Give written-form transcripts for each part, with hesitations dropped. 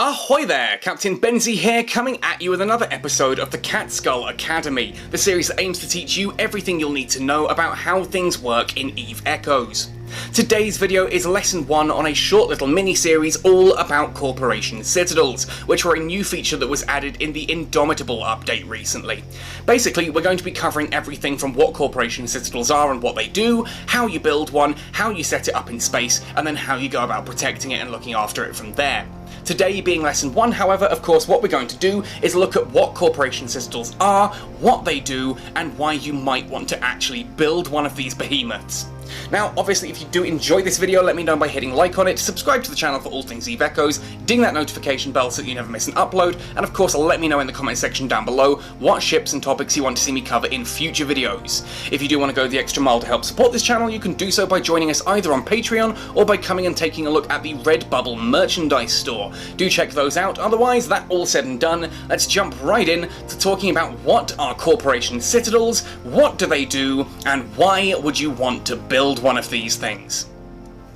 Ahoy there! Captain Benzie here, coming at you with another episode of the Catskull Academy, the series that aims to teach you everything you'll need to know about how things work in EVE Echoes. Today's video is lesson 1 on a short little mini-series all about Corporation Citadels, which were a new feature that was added in the INDOMITABLE update recently. Basically, we're going to be covering everything from what Corporation Citadels are and what they do, how you build one, how you set it up in space, and then how you go about protecting it and looking after it from there. Today being lesson 1, however, of course, what we're going to do is look at what Corporation Citadels are, what they do, and why you might want to actually build one of these behemoths. Now, obviously, if you do enjoy this video, let me know by hitting like on it, subscribe to the channel for all things EVE Echoes, ding that notification bell so that you never miss an upload, and of course, let me know in the comment section down below what ships and topics you want to see me cover in future videos. If you do want to go the extra mile to help support this channel, you can do so by joining us either on Patreon or by coming and taking a look at the Redbubble merchandise store. Do check those out. Otherwise, that all said and done, let's jump right in to talking about what are Corporation Citadels, what do they do, and why would you want to build one of these things.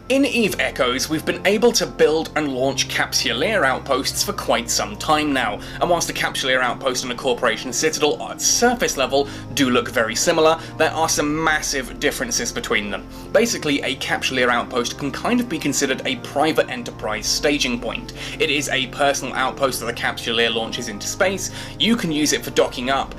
In EVE Echoes, we've been able to build and launch Capsuleer outposts for quite some time now, and whilst a Capsuleer outpost and a Corporation Citadel at surface level do look very similar, there are some massive differences between them. Basically, a Capsuleer outpost can kind of be considered a private enterprise staging point. It is a personal outpost that the Capsuleer launches into space. You can use it for docking up,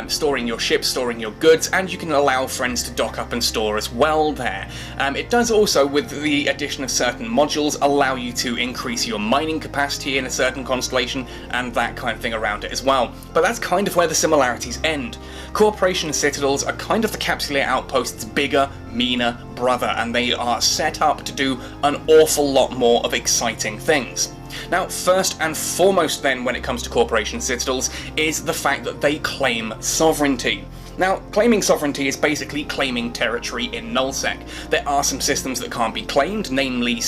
storing your ships, storing your goods, and you can allow friends to dock up and store as well there. It does also, with the addition of certain modules, allow you to increase your mining capacity in a certain constellation and that kind of thing around it as well. But that's kind of where the similarities end. Corporation Citadels are kind of the Capsuleer outpost's bigger, meaner brother, and they are set up to do an awful lot more of exciting things. Now, first and foremost then, when it comes to Corporation Citadels, is the fact that they claim sovereignty. Now, claiming sovereignty is basically claiming territory in Nullsec. There are some systems that can't be claimed, namely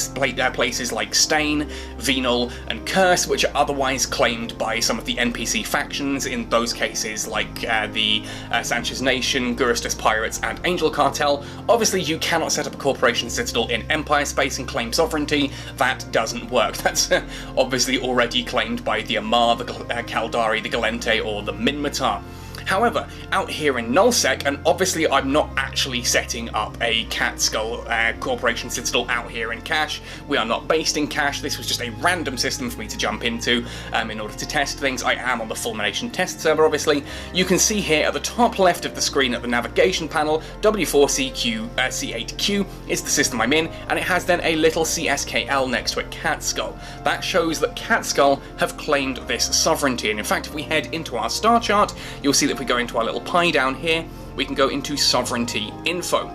places like Stain, Venal, and Curse, which are otherwise claimed by some of the NPC factions, in those cases like the Sanchez Nation, Gurustus Pirates, and Angel Cartel. Obviously, you cannot set up a Corporation Citadel in Empire space and claim sovereignty. That doesn't work. That's obviously already claimed by the Amar, the Caldari, the Galente, or the Minmatar. However, out here in Nullsec, and obviously I'm not actually setting up a Catskull Corporation Citadel out here in Cache. We are not based in Cache. This was just a random system for me to jump into in order to test things. I am on the Fulmination test server, obviously. You can see here at the top left of the screen at the navigation panel, W4CQ C8Q is the system I'm in, and it has then a little CSKL next to it, Catskull. That shows that Catskull have claimed this sovereignty, and in fact, if we head into our star chart, you'll see that if we go into our little pie down here, we can go into sovereignty info.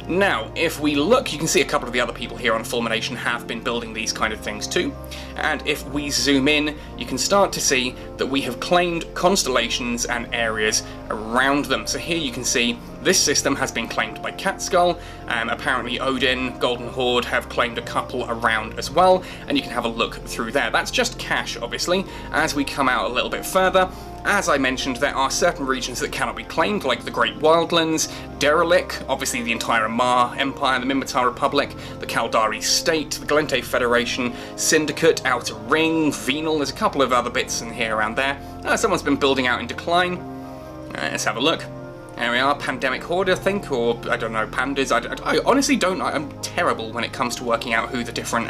Now, if we look, you can see a couple of the other people here on Fulmination have been building these kind of things too, and if we zoom in, you can start to see that we have claimed constellations and areas around them. So here you can see this system has been claimed by Catskull, apparently Odin, Golden Horde have claimed a couple around as well, and you can have a look through there. That's just Cache, obviously. As we come out a little bit further, as I mentioned, there are certain regions that cannot be claimed, like the Great Wildlands, Derelict, obviously the entire Amar Empire, the Minmatar Republic, the Caldari State, the Galente Federation, Syndicate, Outer Ring, Venal. There's a couple of other bits in here around there. Someone's been building out in Decline. Let's have a look. There we are, Pandemic Horde, I think, or I don't know, Pandas. I honestly don't know. I'm terrible when it comes to working out who the different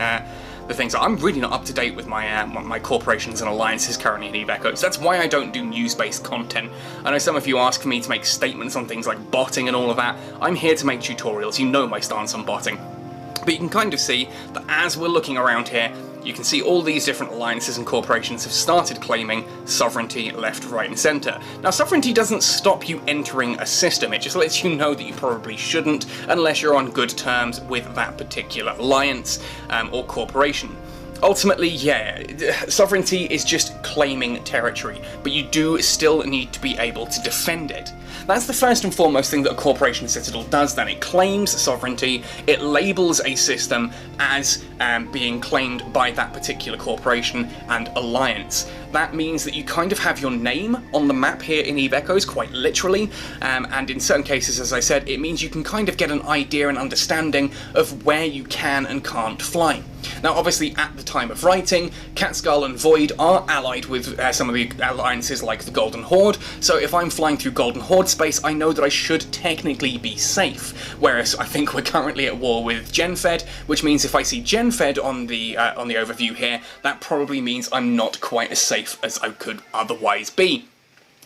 the things are. I'm really not up to date with my my corporations and alliances currently in EVE Echoes. That's why I don't do news-based content. I know some of you ask me to make statements on things like botting and all of that. I'm here to make tutorials. You know my stance on botting. But you can kind of see that as we're looking around here, you can see all these different alliances and corporations have started claiming sovereignty left, right, and centre. Now, sovereignty doesn't stop you entering a system, it just lets you know that you probably shouldn't unless you're on good terms with that particular alliance or corporation. Ultimately, yeah, sovereignty is just claiming territory, but you do still need to be able to defend it. That's the first and foremost thing that a Corporation Citadel does then. It claims sovereignty, it labels a system as being claimed by that particular corporation and alliance. That means that you kind of have your name on the map here in EVE Echoes, quite literally, and in certain cases, as I said, it means you can kind of get an idea and understanding of where you can and can't fly. Now obviously at the time of writing, Catskull and Void are allied with some of the alliances like the Golden Horde, so if I'm flying through Golden Horde space, I know that I should technically be safe, whereas I think we're currently at war with GenFed, which means if I see GenFed on the overview here, that probably means I'm not quite as safe as I could otherwise be.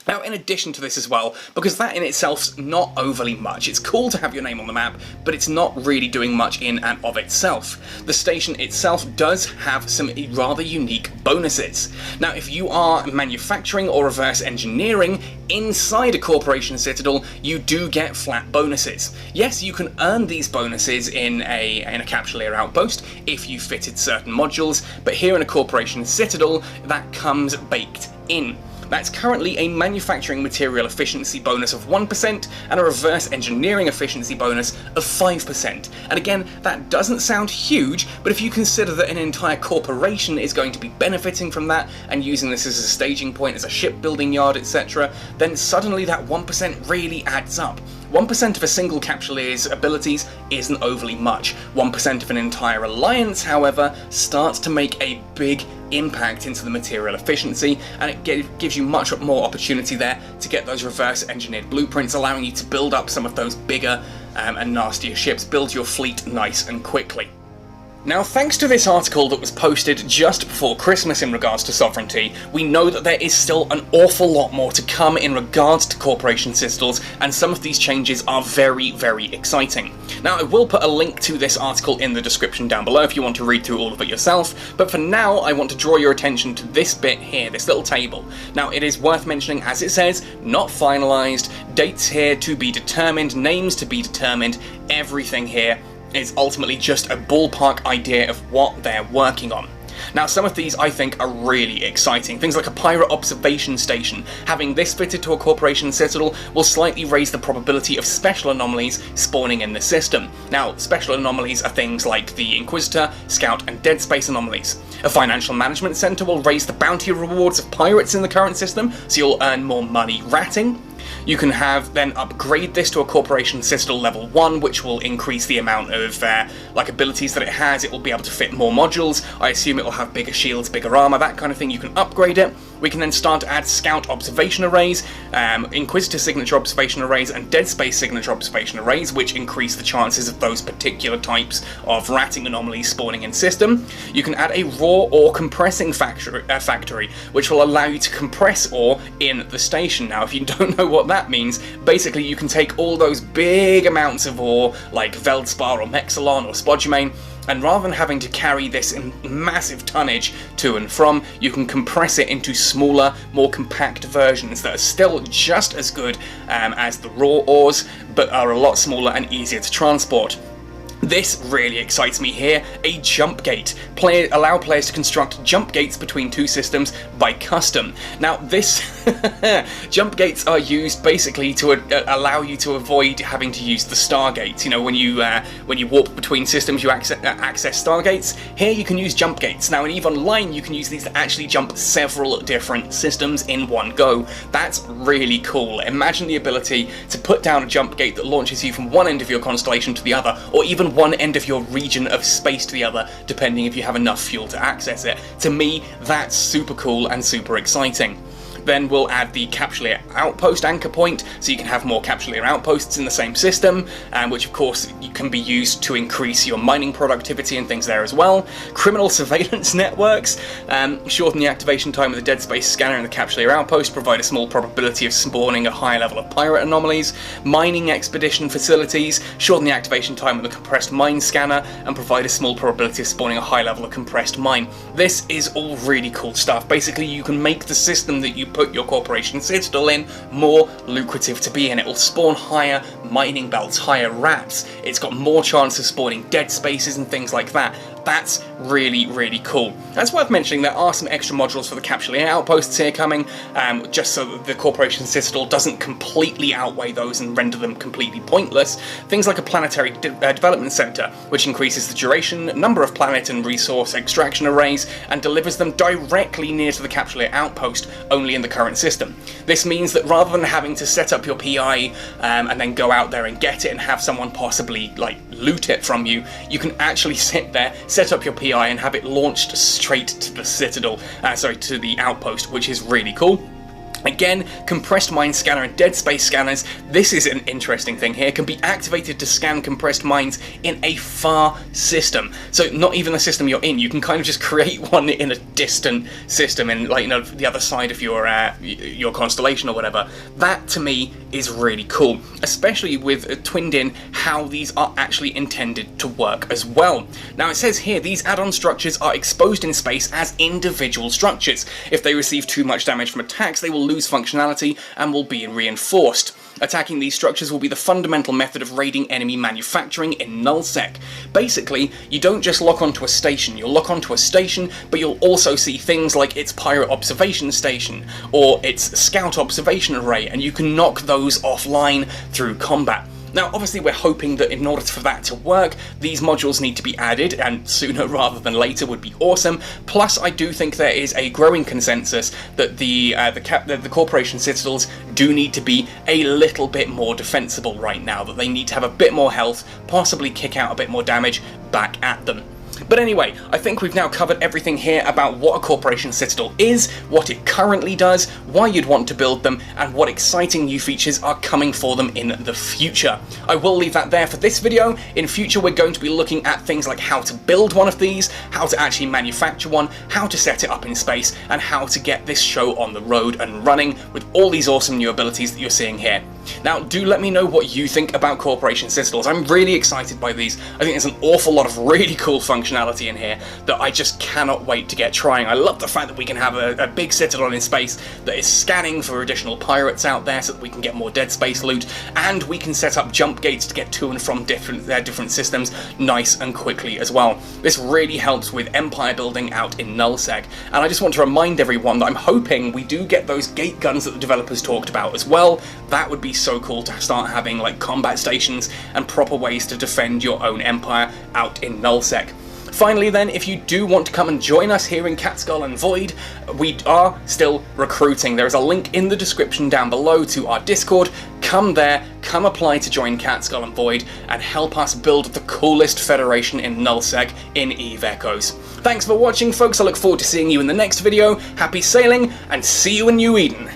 Now, in addition to this as well, because that in itself's not overly much, it's cool to have your name on the map, but it's not really doing much in and of itself. The station itself does have some rather unique bonuses. Now, if you are manufacturing or reverse engineering inside a Corporation Citadel, you do get flat bonuses. Yes, you can earn these bonuses in a Capsuleer outpost if you fitted certain modules, but here in a Corporation Citadel, that comes baked in. That's currently a manufacturing material efficiency bonus of 1% and a reverse engineering efficiency bonus of 5%. And again, that doesn't sound huge, but if you consider that an entire corporation is going to be benefiting from that and using this as a staging point, as a shipbuilding yard, etc., then suddenly that 1% really adds up. 1% of a single Capsuleer's abilities isn't overly much. 1% of an entire alliance, however, starts to make a big impact into the material efficiency, and it gives you much more opportunity there to get those reverse engineered blueprints, allowing you to build up some of those bigger and nastier ships, build your fleet nice and quickly. Now, thanks to this article that was posted just before Christmas in regards to sovereignty, we know that there is still an awful lot more to come in regards to Corporation Citadels, and some of these changes are very, very exciting. Now, I will put a link to this article in the description down below if you want to read through all of it yourself, but for now, I want to draw your attention to this bit here, this little table. Now, it is worth mentioning, as it says, not finalised, dates here to be determined, names to be determined, everything here is ultimately just a ballpark idea of what they're working on. Now, some of these I think are really exciting. Things like a pirate observation station. Having this fitted to a Corporation Citadel will slightly raise the probability of special anomalies spawning in the system. Now, special anomalies are things like the Inquisitor, Scout, and Dead Space anomalies. A financial management center will raise the bounty rewards of pirates in the current system, so you'll earn more money ratting. You can then upgrade this to a Corporation Citadel level 1, which will increase the amount of abilities that it has. It will be able to fit more modules. I assume it will have bigger shields, bigger armor, that kind of thing. You can upgrade it. We can then start to add Scout observation arrays, Inquisitor signature observation arrays, and Dead Space signature observation arrays, which increase the chances of those particular types of ratting anomalies spawning in system. You can add a raw ore compressing factory, which will allow you to compress ore in the station. Now, if you don't know what that means, basically you can take all those big amounts of ore, like Veldspar or Mexilon or Spodumene, and rather than having to carry this in massive tonnage to and from, you can compress it into smaller, more compact versions that are still just as good as the raw ores, but are a lot smaller and easier to transport. This really excites me here, a jump gate. Allow players to construct jump gates between two systems by custom. Now this jump gates are used basically to allow you to avoid having to use the stargates. You know, when you warp between systems, you access stargates. Here you can use jump gates. Now in EVE Online you can use these to actually jump several different systems in one go. That's really cool. Imagine the ability to put down a jump gate that launches you from one end of your constellation to the other, or even one end of your region of space to the other, depending if you have enough fuel to access it. To me, that's super cool and super exciting. Then we'll add the Capsuleer outpost anchor point, so you can have more Capsuleer outposts in the same system, which of course can be used to increase your mining productivity and things there as well. Criminal surveillance networks, shorten the activation time of the Dead Space scanner in the Capsuleer outpost, provide a small probability of spawning a higher level of pirate anomalies. Mining expedition facilities, shorten the activation time of the compressed mine scanner and provide a small probability of spawning a high level of compressed mine. This is all really cool stuff. Basically, you can make the system that you put your Corporation Citadel in more lucrative to be in. It will spawn higher mining belts, higher rats. It's got more chance of spawning dead spaces and things like that. That's really, really cool. That's worth mentioning, there are some extra modules for the Capsuleer outposts here coming, just so that the Corporation Citadel doesn't completely outweigh those and render them completely pointless. Things like a planetary development center, which increases the duration, number of planet and resource extraction arrays, and delivers them directly near to the Capsuleer outpost, only in the current system. This means that rather than having to set up your PI and then go out there and get it and have someone possibly like loot it from you, you can actually sit there, set up your PI, and have it launched straight to the Citadel, to the outpost, which is really cool. Again, compressed mine scanner and dead space scanners, this is an interesting thing here, can be activated to scan compressed mines in a far system. So not even the system you're in, you can kind of just create one in a distant system in, like, you know, the other side of your constellation or whatever. That to me is really cool, especially with twinned in how these are actually intended to work as well. Now it says here these add-on structures are exposed in space as individual structures. If they receive too much damage from attacks, they will lose functionality and will be reinforced. Attacking these structures will be the fundamental method of raiding enemy manufacturing in Nullsec. Basically, you don't just lock onto a station, you'll lock onto a station, but you'll also see things like its pirate observation station, or its scout observation array, and you can knock those offline through combat. Now, obviously we're hoping that in order for that to work, these modules need to be added, and sooner rather than later would be awesome. Plus, I do think there is a growing consensus that the Corporation Citadels do need to be a little bit more defensible right now, that they need to have a bit more health, possibly kick out a bit more damage back at them. But anyway, I think we've now covered everything here about what a Corporation Citadel is, what it currently does, why you'd want to build them, and what exciting new features are coming for them in the future. I will leave that there for this video. In future, we're going to be looking at things like how to build one of these, how to actually manufacture one, how to set it up in space, and how to get this show on the road and running with all these awesome new abilities that you're seeing here. Now, do let me know what you think about Corporation Citadels. I'm really excited by these. I think there's an awful lot of really cool functionality in here that I just cannot wait to get trying. I love the fact that we can have a big Citadel in space that is scanning for additional pirates out there so that we can get more dead space loot, and we can set up jump gates to get to and from different systems nice and quickly as well. This really helps with empire building out in Nullsec, and I just want to remind everyone that I'm hoping we do get those gate guns that the developers talked about as well. That would be so cool to start having like combat stations and proper ways to defend your own empire out in Nullsec. Finally then, if you do want to come and join us here in Catskull and Void, we are still recruiting. There is a link in the description down below to our Discord. Come there, come apply to join Catskull and Void, and help us build the coolest federation in Nullsec in EVE Echoes. Thanks for watching, folks. I look forward to seeing you in the next video. Happy sailing, and see you in New Eden.